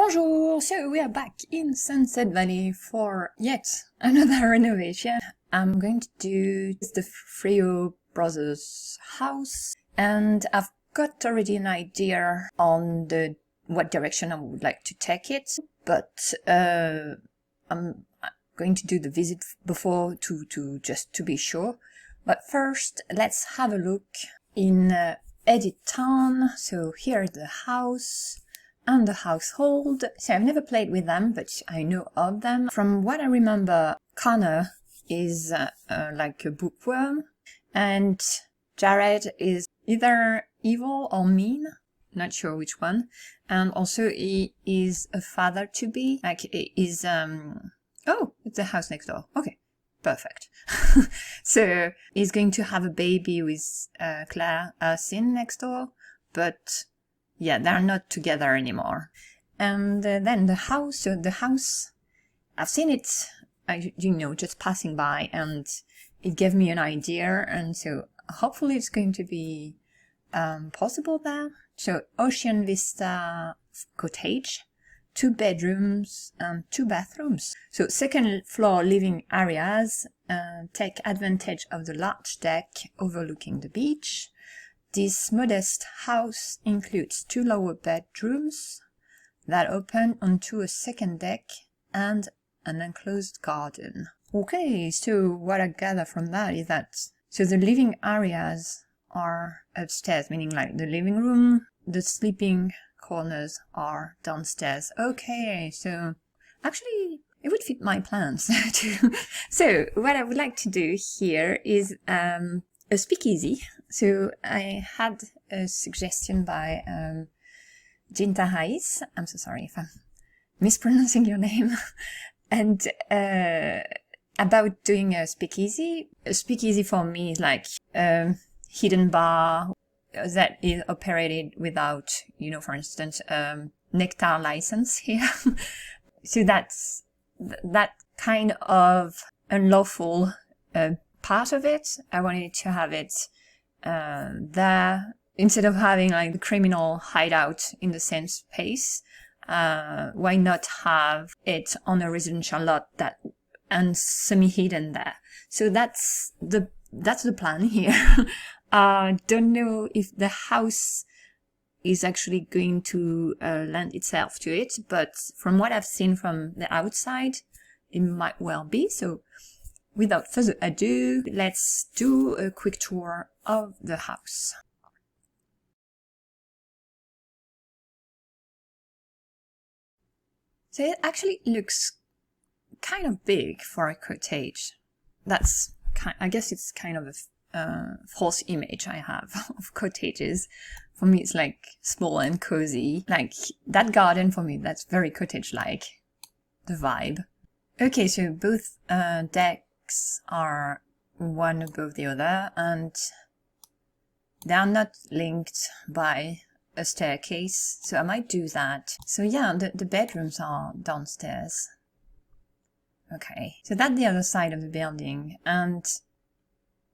Bonjour! So we are back in Sunset Valley for yet another renovation. I'm going to do the Frio Brothers house, and I've got already an idea on what direction I would like to take it, but I'm going to do the visit before just to be sure. But first, let's have a look in Edit Town. So here's the house and the household. So I've never played with them, but I know of them. From what I remember, Connor is like a bookworm, and Jared is either evil or mean, not sure which one. And also he is a father-to-be, like he is, oh, it's the house next door. Okay, perfect. So he's going to have a baby with Claire Sin next door, but yeah, they're not together anymore. And then the house, so the house, I've seen it, just passing by, and it gave me an idea, and so hopefully it's going to be possible there. So Ocean Vista Cottage, 2 bedrooms and 2 bathrooms. So second floor living areas, take advantage of the large deck overlooking the beach. This modest house includes 2 lower bedrooms that open onto a second deck and an enclosed garden. Okay, so what I gather from that is that, so the living areas are upstairs, meaning like the living room, the sleeping corners are downstairs. Okay, so actually it would fit my plans too. So what I would like to do here is a speakeasy. So I had a suggestion by Jinta Hais. I'm so sorry if I'm mispronouncing your name. And about doing a speakeasy. A speakeasy for me is like a hidden bar that is operated without, for instance, nectar license here. So that's that kind of unlawful part of it. I wanted to have it there instead of having like the criminal hideout in the same space. Why not have it on a residential lot and semi-hidden there? So that's the plan here. Don't know if the house is actually going to lend itself to it, but from what I've seen from the outside, it might well be. So without further ado, let's do a quick tour of the house. So it actually looks kind of big for a cottage. I guess it's kind of a false image I have of cottages. For me, it's like small and cozy. Like that garden for me, that's very cottage-like, the vibe. Okay, so both decks are one above the other, and they are not linked by a staircase, so I might do that. So yeah, the bedrooms are downstairs. Okay, so that's the other side of the building, and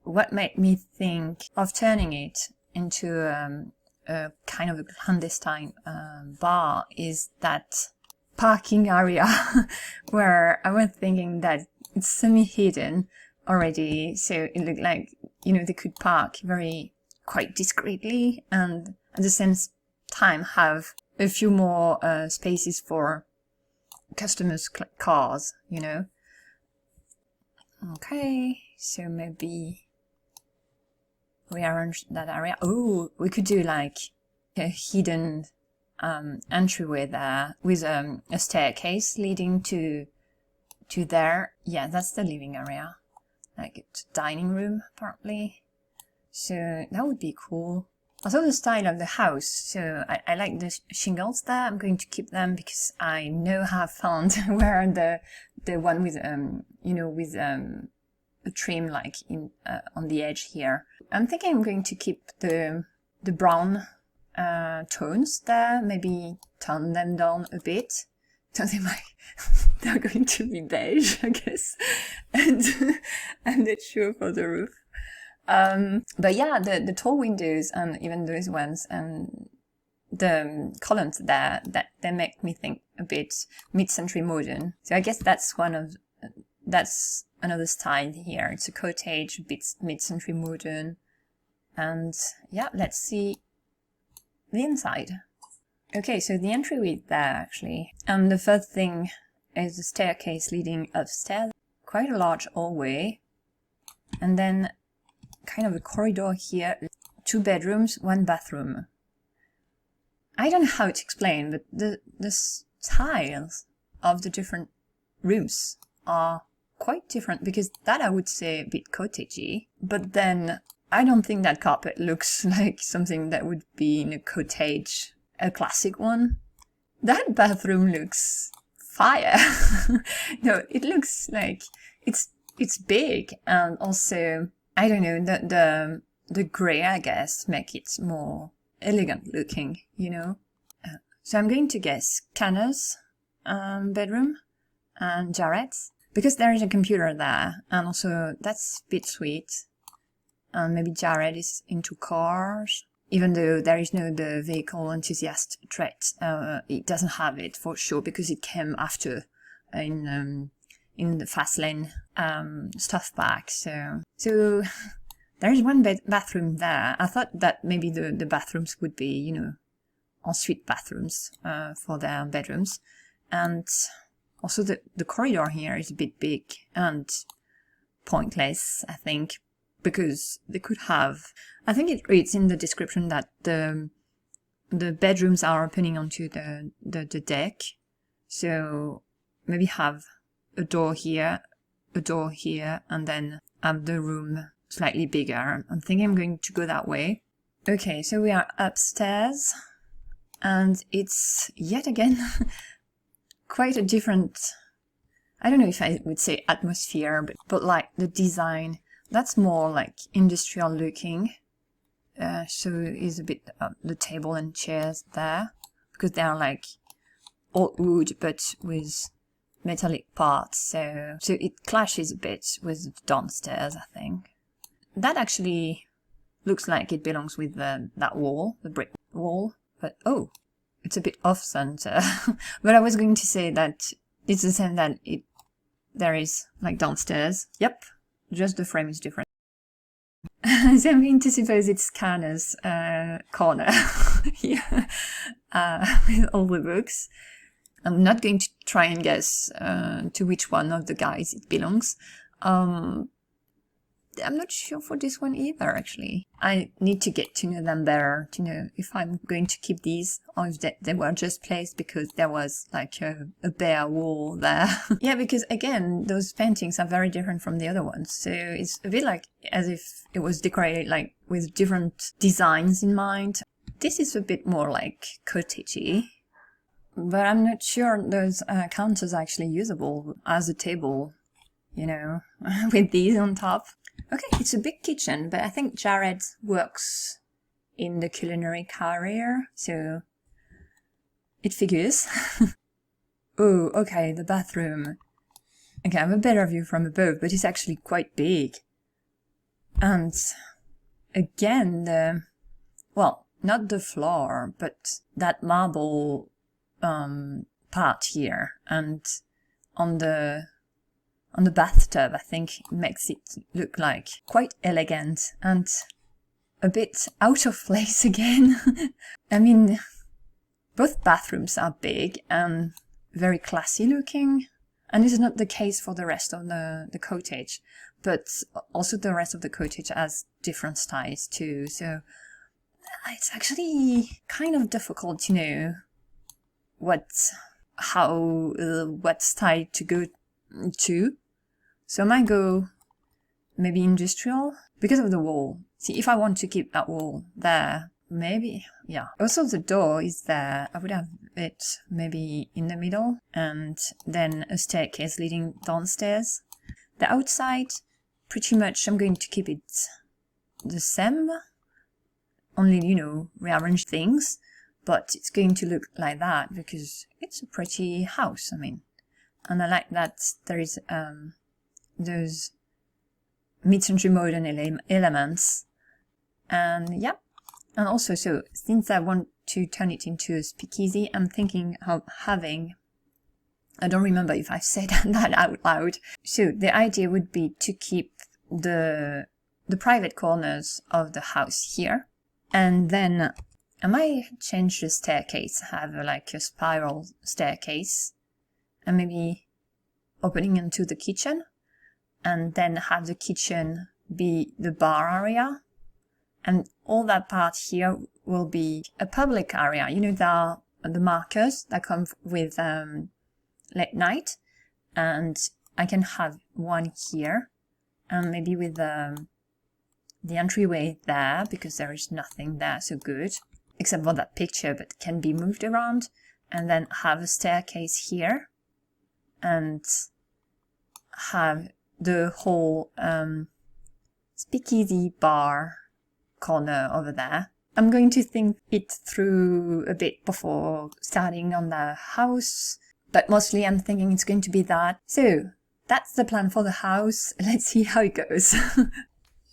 what made me think of turning it into a kind of a clandestine bar is that parking area where I was thinking that it's semi-hidden already, so it looked like, they could park quite discreetly and at the same time have a few more spaces for customers' cars, Okay, so maybe rearrange that area. Oh, we could do like a hidden entryway there with a staircase leading to there. Yeah, that's the living area, like it's dining room apparently. So that would be cool. Also the style of the house. So I like the shingles there. I'm going to keep them because I know have found where the one with with a trim like in on the edge here. I'm thinking I'm going to keep the brown tones there. Maybe tone them down a bit. So they're going to be beige, I guess. And I'm not sure for the roof. But yeah, the tall windows and even those ones, the columns there, that they make me think a bit mid-century modern. So I guess that's another style here. It's a cottage, a bit mid-century modern. And yeah, let's see the inside. Okay, so the entryway is there actually. And the first thing is a staircase leading upstairs. Quite a large hallway. And then kind of a corridor here. 2 bedrooms, 1 bathroom. I don't know how to explain, but the styles of the different rooms are quite different, because that I would say a bit cottagey, but then I don't think that carpet looks like something that would be in a cottage, a classic one. That bathroom looks fire. No, it looks like it's big, and also I don't know, the grey, I guess, make it more elegant looking, you know. So I'm going to guess Canna's bedroom and Jared's, because there is a computer there, and also that's a bit sweet. And maybe Jared is into cars, even though there is no the vehicle enthusiast trait. It doesn't have it for sure, because it came after in the fast lane stuff pack. So there is 1 bathroom there. I thought that maybe the bathrooms would be, you know, ensuite bathrooms for their bedrooms. And also the corridor here is a bit big and pointless, I think, because they could have... I think it reads in the description that the bedrooms are opening onto the deck. So maybe have a door here, and then have the room slightly bigger. I'm thinking I'm going to go that way. Okay, so we are upstairs, and it's yet again quite a different, I don't know if I would say atmosphere, but like the design, that's more like industrial looking. So is a bit the table and chairs there, because they are like old wood but with metallic parts, so it clashes a bit with downstairs, I think. That actually looks like it belongs with that wall, the brick wall, but oh, it's a bit off-center. But I was going to say that it's the same that there is like downstairs. Yep, just the frame is different. So I'm going to suppose it's Canna's corner here with all the books. I'm not going to try and guess to which one of the guys it belongs. I'm not sure for this one either, actually. I need to get to know them better to know if I'm going to keep these, or if they were just placed because there was like a bare wall there. Yeah, because again, those paintings are very different from the other ones. So it's a bit like as if it was decorated like with different designs in mind. This is a bit more like cottagey. But I'm not sure those counters are actually usable as a table, you know, with these on top. Okay, it's a big kitchen, but I think Jared works in the culinary career, so it figures. Oh, okay, the bathroom. Okay, I have a better view from above, but it's actually quite big. And again, well, not the floor, but that marble part here, and on the bathtub, I think makes it look like quite elegant and a bit out of place again. I mean, both bathrooms are big and very classy looking, and this is not the case for the rest of the cottage, but also the rest of the cottage has different styles too, so it's actually kind of difficult to know what style to go to. So I might go maybe industrial because of the wall. See, if I want to keep that wall there, maybe, yeah. Also the door is there. I would have it maybe in the middle, and then a staircase leading downstairs. The outside, pretty much I'm going to keep it the same, only, you know, rearrange things, but it's going to look like that because it's a pretty house, I mean. And I like that there is those mid-century modern elements. And yeah, and also, so since I want to turn it into a speakeasy. I'm thinking of having, I don't remember if I've said that out loud. So the idea would be to keep the private corners of the house here. And then I might change the staircase, have like a spiral staircase, and maybe opening into the kitchen, and then have the kitchen be the bar area. And all that part here will be a public area. You know, there are the markers that come with late night, and I can have one here, and maybe with the entryway there, because there is nothing there so good, except for that picture, but can be moved around, and then have a staircase here, and have the whole speakeasy bar corner over there. I'm going to think it through a bit before starting on the house, but mostly I'm thinking it's going to be that. So that's the plan for the house. Let's see how it goes.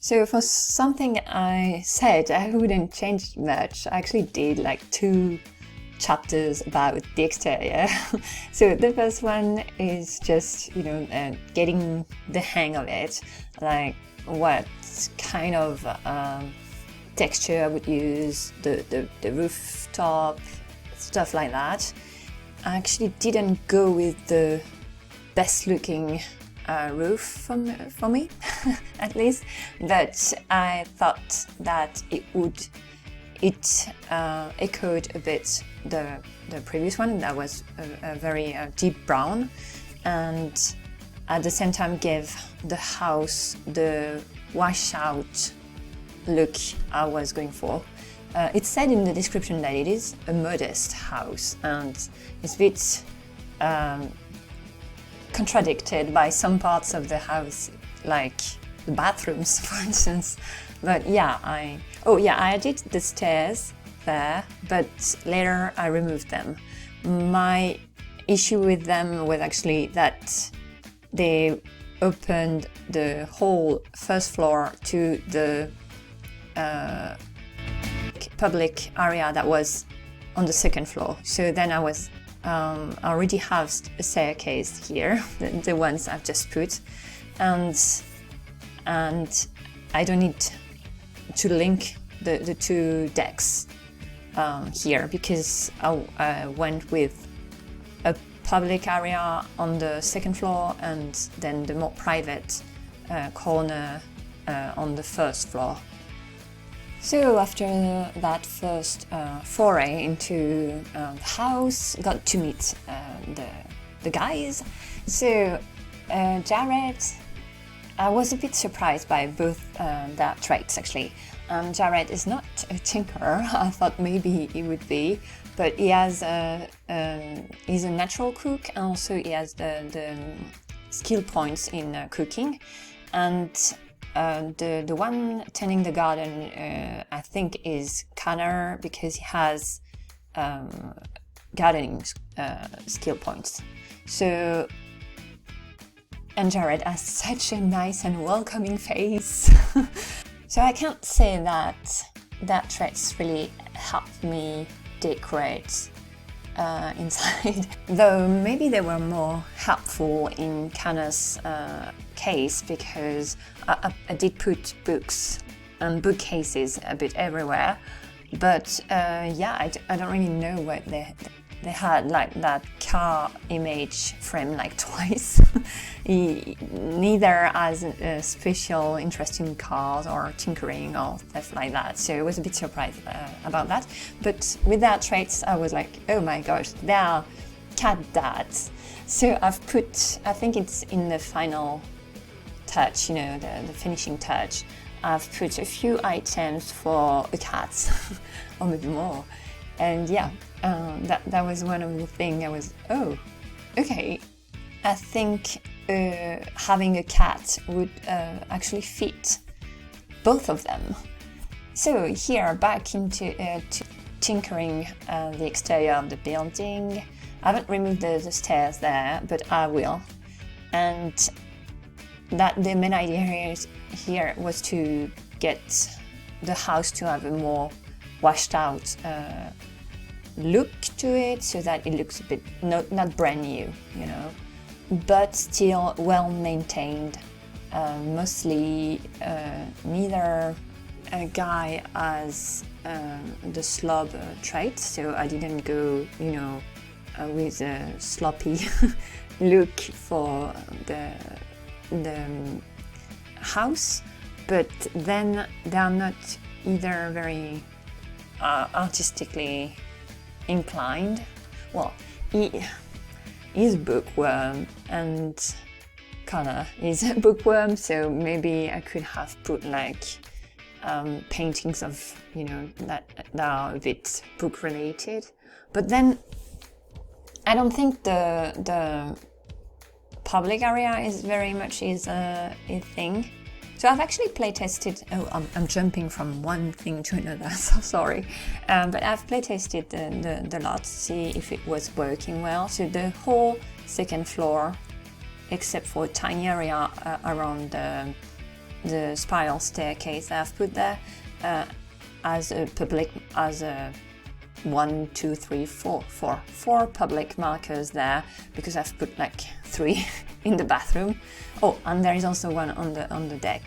So for something I said I wouldn't change much, I actually did like 2 chapters about the exterior. So the first one is just, you know, getting the hang of it, like what kind of texture I would use, the rooftop, stuff like that. I actually didn't go with the best looking roof for me, at least, but I thought that it echoed a bit the previous one that was a very deep brown, and at the same time gave the house the washed-out look I was going for. It said in the description that it is a modest house, and it's a bit contradicted by some parts of the house, like the bathrooms, for instance. But yeah, I added the stairs there, but later I removed them. My issue with them was actually that they opened the whole first floor to the public area that was on the second floor. So then I already have a staircase here, the ones I've just put, and I don't need to link the 2 decks here, because I went with a public area on the second floor and then the more private corner on the first floor. So after that first foray into the house, got to meet the guys. So Jared, I was a bit surprised by both their traits actually. Jared is not a tinkerer. I thought maybe he would be, but he has he's a natural cook, and also he has the skill points in cooking. And the one tending the garden, I think, is Connor, because he has gardening skill points. So, and Jared has such a nice and welcoming face. So I can't say that traits really helped me decorate inside, though maybe they were more helpful in Connor's case, because I did put books and bookcases a bit everywhere, but yeah, I don't really know what they had, like that car image frame like twice. He neither has a special interest in cars or tinkering or stuff like that, so I was a bit surprised about that. But with their traits, I was like, oh my gosh, they are cat dads. So I've put, I think it's in the final touch, you know, the finishing touch, I've put a few items for a cat, or maybe more. And yeah, that was one of the things I was, oh, okay. I think having a cat would actually fit both of them. So here, back into tinkering the exterior of the building. I haven't removed the stairs there, but I will. And that the main idea here was to get the house to have a more washed out look to it so that it looks a bit not brand new, you know, but still well maintained. Mostly neither guy has the slob trait, so I didn't go, you know, with a sloppy look for the house, but then they are not either very artistically inclined. Well, he's bookworm, and Connor is a bookworm, so maybe I could have put like paintings of, you know, that are a bit book related. But then I don't think the public area is very much a thing. So I've actually playtested. Oh, I'm jumping from one thing to another. So sorry, but I've playtested the lot to see if it was working well. So the whole second floor, except for a tiny area around the spiral staircase I've put there, as a 4 public markers there, because I've put like 3 in the bathroom. Oh, and there is also one on the deck.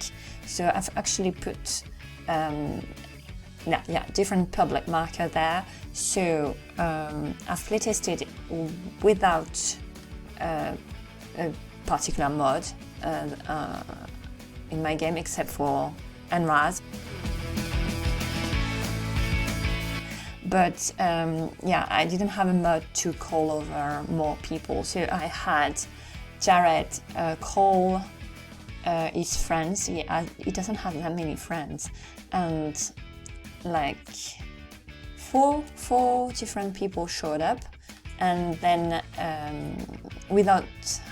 So I've actually put different public marker there. So I've playtested without a particular mod in my game, except for NRAS. But I didn't have a mod to call over more people, so I had Jared call his friends. He doesn't have that many friends, and like four different people showed up, and then without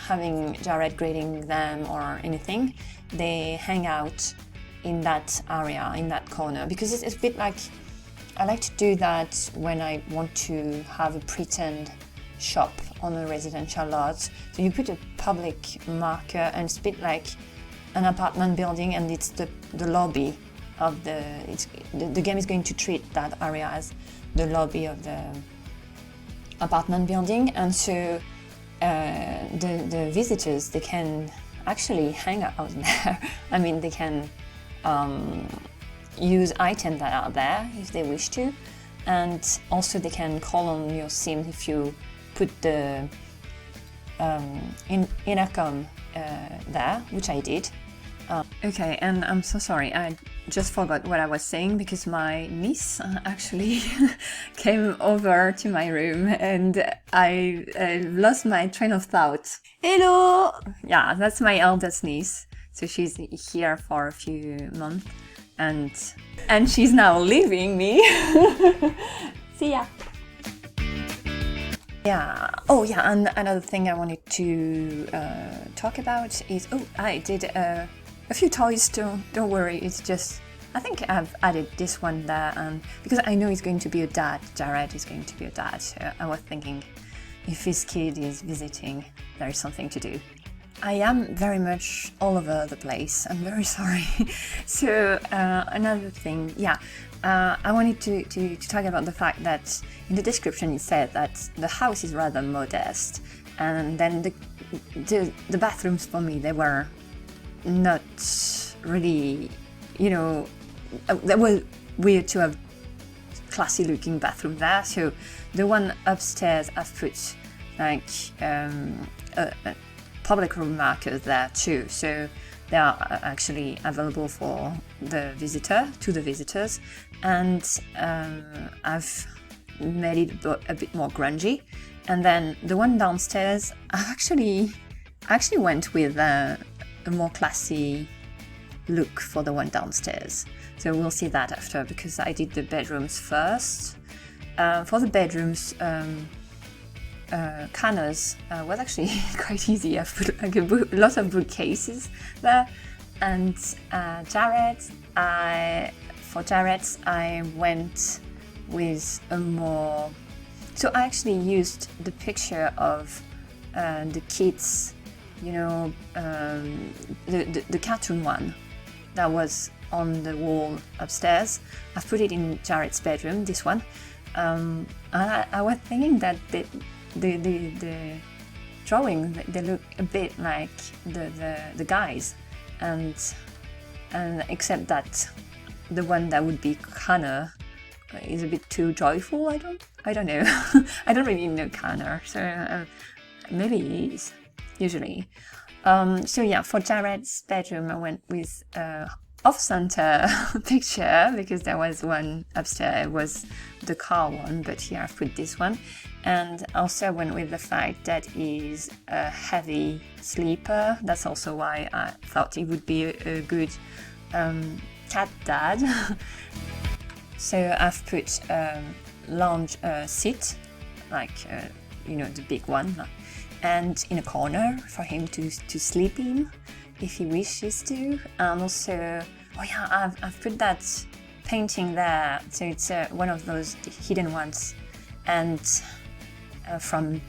having Jared grading them or anything, they hang out in that area, in that corner, because it's a bit like, I like to do that when I want to have a pretend shop on a residential lot. So you put a public marker, and it's a bit like an apartment building, and it's the lobby of the game is going to treat that area as the lobby of the apartment building, and so the visitors, they can actually hang out there. I mean, they can use items that are there if they wish to, and also they can call on your SIMS if you put the intercom there, which I did. Okay, and I'm so sorry, I just forgot what I was saying, because my niece actually came over to my room, and I lost my train of thought. Hello! Yeah, that's my eldest niece, so she's here for a few months, and she's now leaving me. See ya! Yeah. Oh, yeah. And another thing I wanted to talk about is, I did a few toys. Don't worry. It's just, I think I've added this one there, and because I know he's going to be a dad. Jared is going to be a dad. So I was thinking, if his kid is visiting, there is something to do. I am very much all over the place. I'm very sorry. So another thing, I wanted to talk about the fact that in the description it said that the house is rather modest, and then the bathrooms for me, they were not really, you know, they were weird to have classy looking bathroom there. So the one upstairs, I've put like public room markers there too, so they are actually available for the visitors, and I've made it a bit more grungy. And then the one downstairs, I actually went with a more classy look for the one downstairs, so we'll see that after, because I did the bedrooms first. For the bedrooms, Connors was actually quite easy. I've put like a lot of bookcases there, and Jared's, I went with a more. So I actually used the picture of the kids, you know, the cartoon one that was on the wall upstairs. I've put it in Jared's bedroom, this one, I was thinking that the drawing, they look a bit like the guys, and except that the one that would be Connor is a bit too joyful. I don't know. I don't really know Connor, so maybe he is usually. So yeah, for Jared's bedroom, I went with off-center picture because there was one upstairs, it was the car one, but here I've put this one. And also I went with the fact that he's a heavy sleeper. That's also why I thought he would be a good cat dad. So I've put lounge seat, like the big one, and in a corner for him to sleep in if he wishes to. And also, oh yeah, I've put that painting there, so it's one of those hidden ones, and from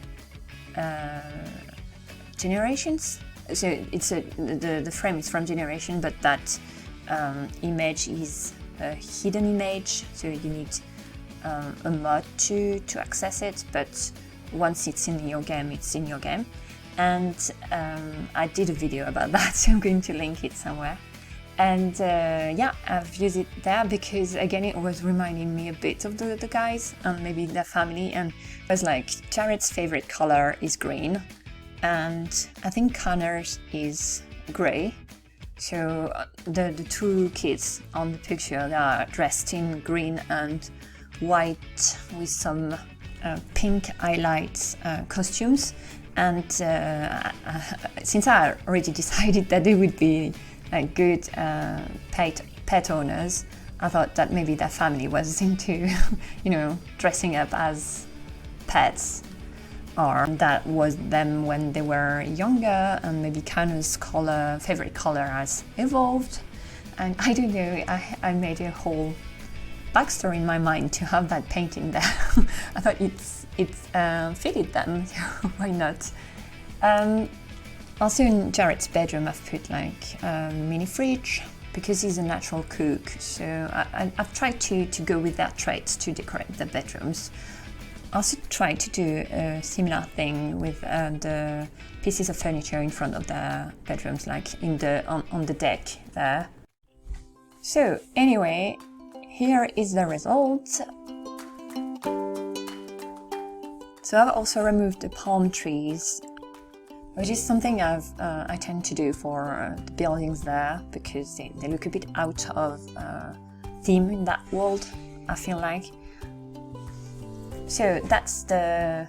Generations. So it's the frame is from Generation, but that image is a hidden image, so you need a mod to access it, but once it's in your game, it's in your game. And I did a video about that, so I'm going to link it somewhere. And yeah, I've used it there because again it was reminding me a bit of the guys and maybe their family, and it was like Jared's favorite color is green, and I think Connor's is grey. So the two kids on the picture, they are dressed in green and white with some pink highlights costumes. And since I already decided that they would be good pet owners, I thought that maybe their family was into, dressing up as pets, or that was them when they were younger, and maybe Connor's favorite color has evolved. And I don't know, I made a whole backstory in my mind to have that painting there. I thought it fitted them, so why not? Also in Jared's bedroom I've put like a mini fridge because he's a natural cook, so I've tried to go with that trait to decorate the bedrooms. Also tried to do a similar thing with the pieces of furniture in front of the bedrooms, like on the deck there. So anyway, here is the result. So I've also removed the palm trees, which is something I tend to do for the buildings there because they look a bit out of theme in that world, I feel like. So that's the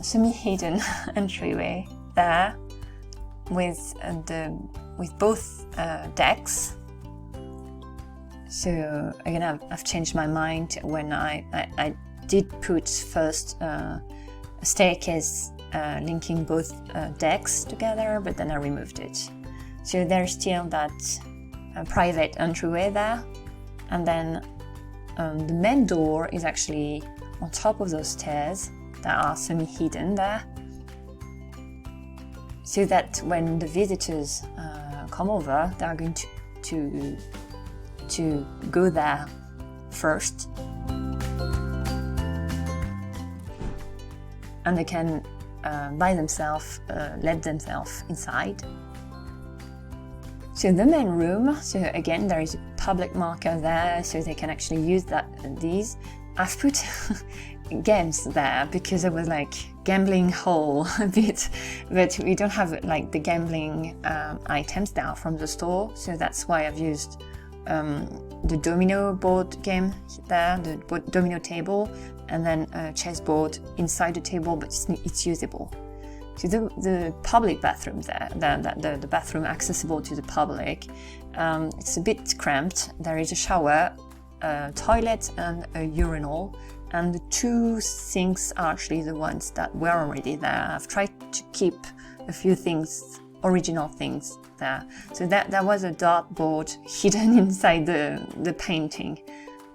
semi-hidden entryway there with both decks. So again, I've changed my mind when I did put first a staircase linking both decks together, but then I removed it. So there's still that private entryway there, and then the main door is actually on top of those stairs that are semi-hidden there, so that when the visitors come over, they are going to go there first, and they can by themselves let themselves inside. So the main room, so again there is a public marker there, so they can actually use these. I've put games there because it was like gambling hall a bit, but we don't have like the gambling items there from the store, so that's why I've used the domino board game there, the domino table, and then a chessboard inside the table, but it's usable. So the public bathroom there, the bathroom accessible to the public, it's a bit cramped. There is a shower, a toilet, and a urinal, and the two sinks are actually the ones that were already there. I've tried to keep a few things, original things there. So that was a dartboard hidden inside the painting,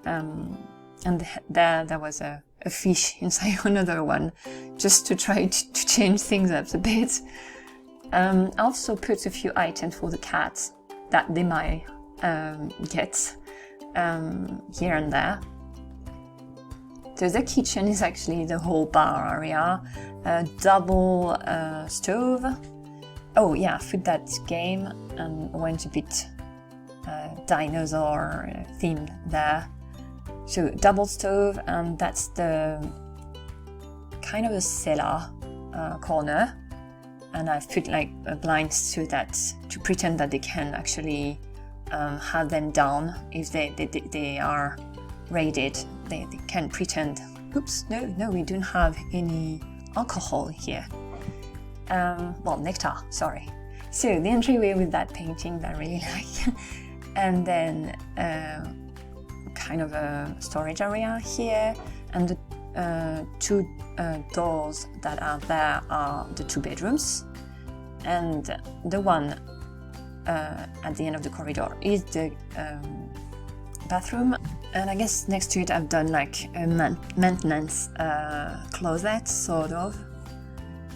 and there was a fish inside another one, just to try to change things up a bit. I also put a few items for the cats that they might get here and there. So the kitchen is actually the whole bar area, a double stove. Oh yeah, food that game and went a bit dinosaur themed there. So double stove, and that's the kind of a cellar corner, and I've put like blinds so that to pretend that they can actually have them down if they are raided. They can pretend. Oops, no, we don't have any alcohol here. Well, nectar, sorry. So the entryway with that painting that I really like, and then kind of a storage area here, and the two doors that are there are the 2 bedrooms, and the one at the end of the corridor is the bathroom. And I guess next to it I've done like a maintenance closet, sort of.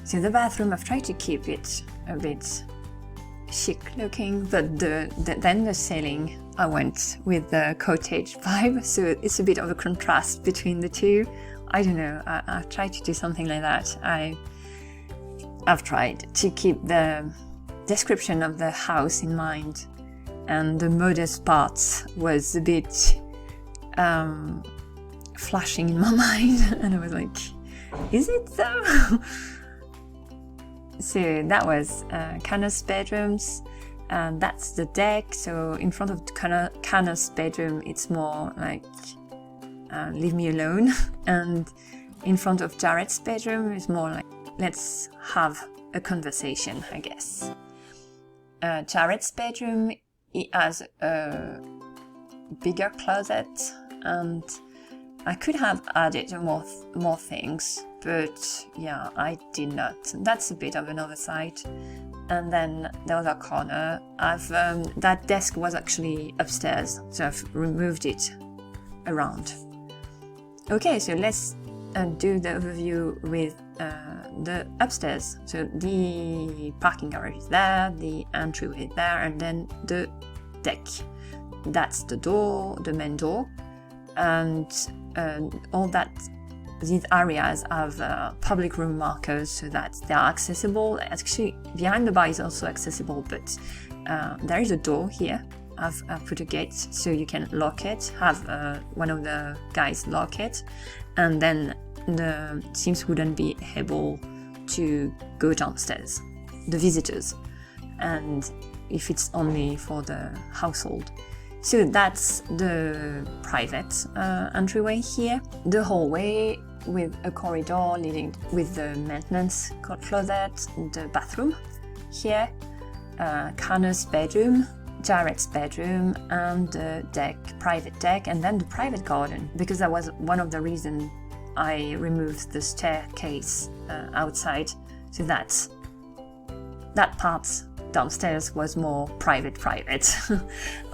So the bathroom, I've tried to keep it a bit chic looking, but then the ceiling, I went with the cottage vibe, so it's a bit of a contrast between the two. I don't know, I've tried to do something like that. I've tried to keep the description of the house in mind, and the modest parts was a bit flashing in my mind, and I was like, is it though? So that was Kanna's bedrooms, and that's the deck. So in front of Kanna's bedroom, it's more like leave me alone, and in front of Jared's bedroom, it's more like let's have a conversation, I guess. Jared's bedroom, it has a bigger closet, and I could have added more things, but yeah, I did not. That's a bit of an oversight. And then the other corner, that desk was actually upstairs, so I've removed it around. Okay, so let's do the overview with the upstairs. So the parking garage is there, the entryway is there, and then the deck. That's the door, the main door, and all that. These areas have public room markers so that they are accessible. Actually, behind the bar is also accessible, but there is a door here. I've put a gate so you can lock it, have one of the guys lock it, and then the SIMS wouldn't be able to go downstairs, the visitors, and if it's only for the household. So that's the private entryway here. The hallway with a corridor leading with the maintenance closet, the bathroom here, Kanna's bedroom, Jared's bedroom, and the deck, private deck, and then the private garden, because that was one of the reasons I removed the staircase outside, so that part downstairs was more private.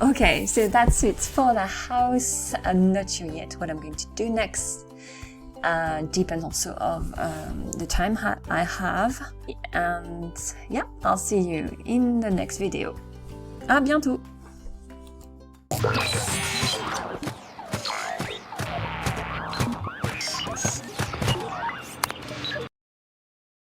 Okay, so that's it for the house. I'm not sure yet what I'm going to do next. Depends also of the time I have. And yeah, I'll see you in the next video. À bientôt!